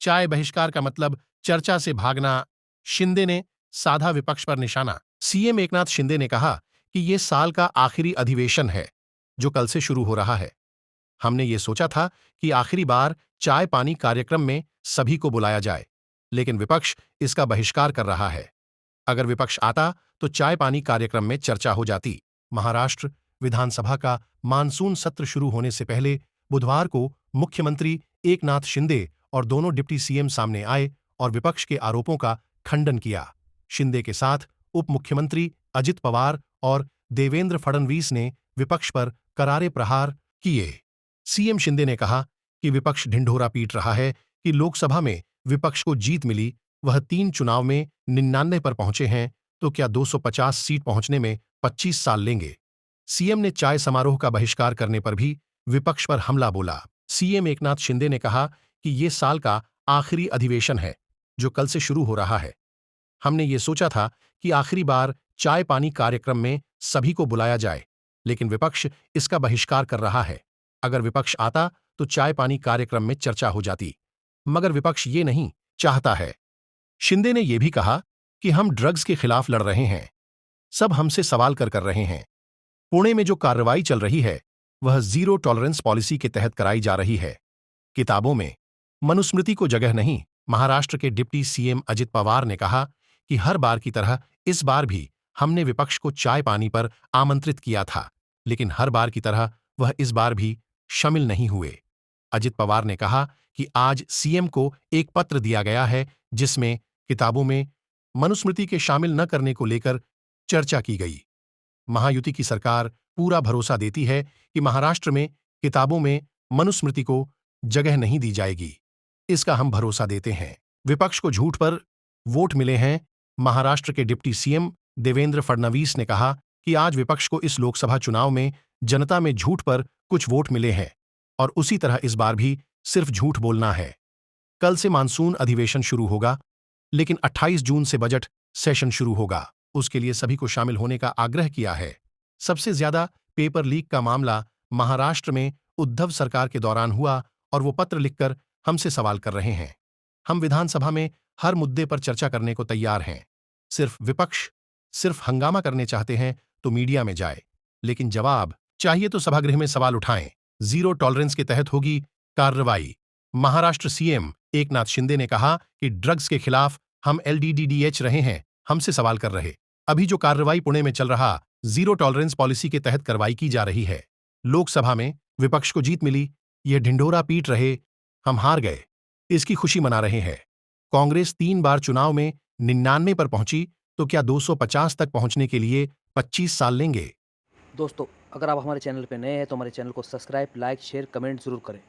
चाय बहिष्कार का मतलब चर्चा से भागना, शिंदे ने साधा विपक्ष पर निशाना। सीएम एकनाथ शिंदे ने कहा कि ये साल का आखिरी अधिवेशन है, जो कल से शुरू हो रहा है। हमने ये सोचा था कि आखिरी बार चाय पानी कार्यक्रम में सभी को बुलाया जाए, लेकिन विपक्ष इसका बहिष्कार कर रहा है। अगर विपक्ष आता तो चाय पानी कार्यक्रम में चर्चा हो जाती। महाराष्ट्र विधानसभा का मानसून सत्र शुरू होने से पहले बुधवार को मुख्यमंत्री एकनाथ शिंदे और दोनों डिप्टी सीएम सामने आए और विपक्ष के आरोपों का खंडन किया। शिंदे के साथ उप मुख्यमंत्री अजित पवार और देवेंद्र फडणवीस ने विपक्ष पर करारे प्रहार किए। सीएम शिंदे ने कहा कि विपक्ष ढिंढोरा पीट रहा है कि लोकसभा में विपक्ष को जीत मिली, वह 3 चुनाव में 99 पर पहुंचे हैं, तो क्या 250 सीट पहुंचने में 25 साल लेंगे। सीएम ने चाय समारोह का बहिष्कार करने पर भी विपक्ष पर हमला बोला। सीएम एकनाथ शिंदे ने कहा कि ये साल का आखिरी अधिवेशन है, जो कल से शुरू हो रहा है। हमने ये सोचा था कि आखिरी बार चाय पानी कार्यक्रम में सभी को बुलाया जाए, लेकिन विपक्ष इसका बहिष्कार कर रहा है। अगर विपक्ष आता तो चाय पानी कार्यक्रम में चर्चा हो जाती, मगर विपक्ष ये नहीं चाहता है। शिंदे ने यह भी कहा कि हम ड्रग्स के खिलाफ लड़ रहे हैं, सब हमसे सवाल कर रहे हैं। पुणे में जो कार्रवाई चल रही है वह जीरो टॉलरेंस पॉलिसी के तहत कराई जा रही है। किताबों में मनुस्मृति को जगह नहीं। महाराष्ट्र के डिप्टी सीएम अजित पवार ने कहा कि हर बार की तरह इस बार भी हमने विपक्ष को चाय पानी पर आमंत्रित किया था, लेकिन हर बार की तरह वह इस बार भी शामिल नहीं हुए। अजित पवार ने कहा कि आज सीएम को एक पत्र दिया गया है, जिसमें किताबों में मनुस्मृति के शामिल न करने को लेकर चर्चा की गई। महायुति की सरकार पूरा भरोसा देती है कि महाराष्ट्र में किताबों में मनुस्मृति को जगह नहीं दी जाएगी। इसका हम भरोसा देते हैं। विपक्ष को झूठ पर वोट मिले हैं। महाराष्ट्र के डिप्टी सीएम देवेंद्र फडणवीस ने कहा कि आज विपक्ष को इस लोकसभा चुनाव में जनता में झूठ पर कुछ वोट मिले हैं और उसी तरह इस बार भी सिर्फ झूठ बोलना है। कल से मानसून अधिवेशन शुरू होगा, लेकिन 28 जून से बजट सेशन शुरू होगा। उसके लिए सभी को शामिल होने का आग्रह किया है। सबसे ज्यादा पेपर लीक का मामला महाराष्ट्र में उद्धव सरकार के दौरान हुआ और वो पत्र लिखकर हमसे सवाल कर रहे हैं। हम विधानसभा में हर मुद्दे पर चर्चा करने को तैयार हैं। विपक्ष सिर्फ हंगामा करने चाहते हैं तो मीडिया में जाए, लेकिन जवाब चाहिए तो सभागृह में सवाल उठाएं। जीरो टॉलरेंस के तहत होगी कार्रवाई। महाराष्ट्र सीएम एकनाथ शिंदे ने कहा कि ड्रग्स के खिलाफ हम एलडीडीडीएच रहे हैं, हमसे सवाल कर रहे। अभी जो कार्रवाई पुणे में चल रहा जीरो टॉलरेंस पॉलिसी के तहत कार्रवाई की जा रही है। लोकसभा में विपक्ष को जीत मिली, यह ढिंढोरा पीट रहे, हम हार गए, इसकी खुशी मना रहे हैं। कांग्रेस 3 बार चुनाव में 99 पर पहुंची, तो क्या 250 तक पहुंचने के लिए 25 साल लेंगे। दोस्तों, अगर आप हमारे चैनल पर नए हैं तो हमारे चैनल को सब्सक्राइब, लाइक, शेयर, कमेंट जरूर करें।